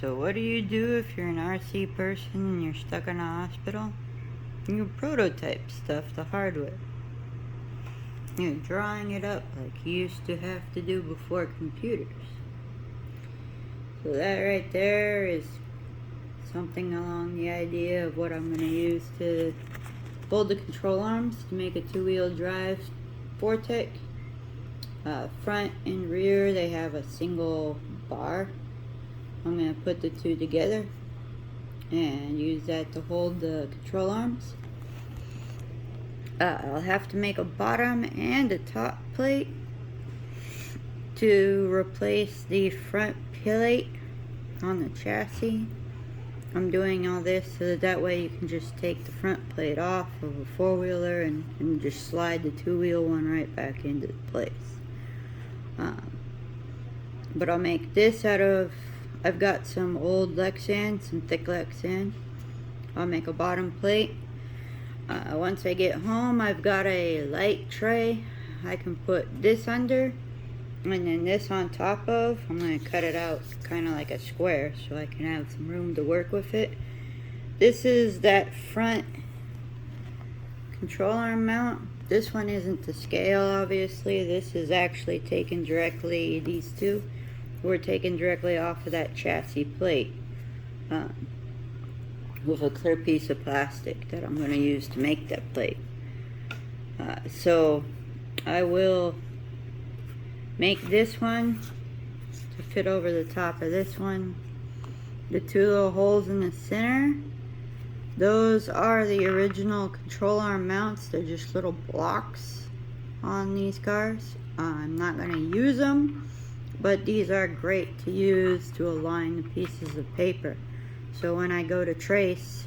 So what do you do if you're an RC person and you're stuck in a hospital? You prototype stuff the hard way. You're drawing it up like you used to have to do before computers. So that right there is something along the idea of what I'm going to use to hold the control arms to make a two-wheel drive Vortec. Front and rear, they have a single bar. I'm going to put the two together and use that to hold the control arms. I'll have to make a bottom and a top plate to replace the front plate on the chassis. I'm doing all this so that way you can just take the front plate off of a four-wheeler and just slide the two-wheel one right back into place. But I'll make this out of, I've got some old Lexan, some thick Lexan. I'll make a bottom plate. Once I get home, I've got a light tray I can put this under and then this on top of. I'm going to cut it out kind of like a square so I can have some room to work with it. This is that front control arm mount. This one isn't to scale, obviously. This is actually taken directly, these two were taken directly off of that chassis plate with a clear piece of plastic that I'm going to use to make that plate. So I will make this one to fit over the top of this one. The two little holes in the center, those are the original control arm mounts. They're just little blocks on these cars. I'm not going to use them, but these are great to use to align the pieces of paper. So when I go to trace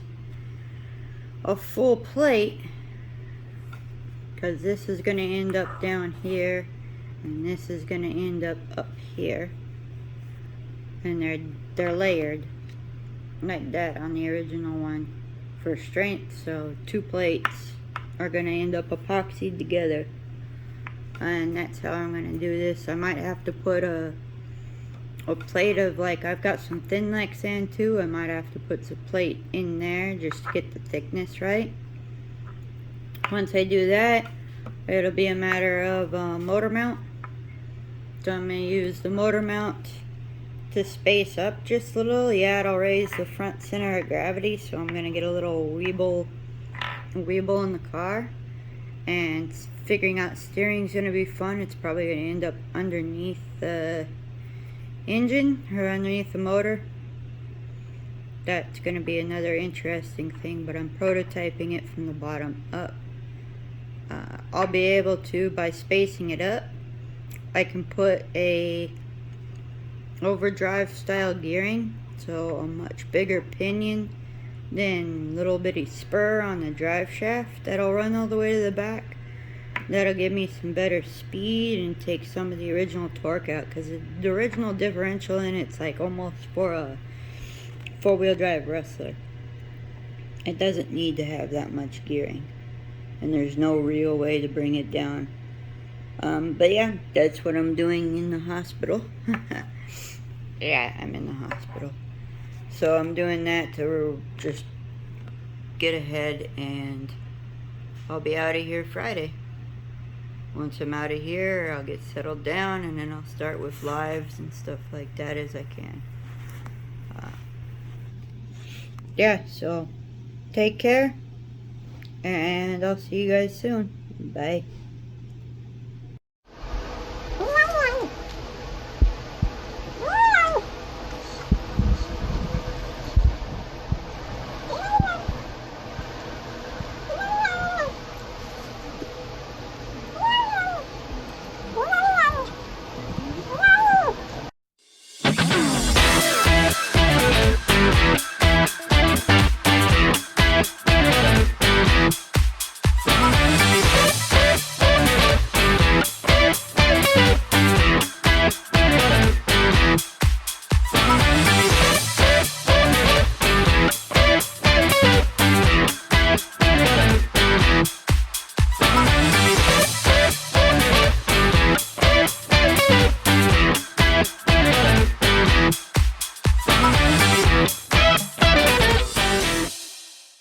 a full plate, because this is going to end up down here and this is going to end up here, and they're layered like that on the original one for strength. So two plates are going to end up epoxied together, and that's how I'm going to do this. I might have to put a plate of, like, I've got some thin Lexan too. I might have to put some plate in there just to get the thickness right. Once I do that, it'll be a matter of motor mount. So I'm going to use the motor mount to space up just a little. Yeah, it'll raise the front center of gravity, so I'm going to get a little weeble in the car. And figuring out steering is going to be fun. It's probably going to end up underneath the engine or underneath the motor. That's going to be another interesting thing, but I'm prototyping it from the bottom up. I'll be able to, by spacing it up, I can put a overdrive style gearing, so a much bigger pinion than little bitty spur on the drive shaft that'll run all the way to the back. That'll give me some better speed and take some of the original torque out, because the original differential in it's like almost for a four-wheel drive wrestler. It doesn't need to have that much gearing, and there's no real way to bring it down. But yeah, that's what I'm doing in the hospital. Yeah, I'm in the hospital. So I'm doing that to just get ahead, and I'll be out of here Friday. Once I'm out of here, I'll get settled down, and then I'll start with lives and stuff like that as I can. Yeah, so take care, and I'll see you guys soon. Bye.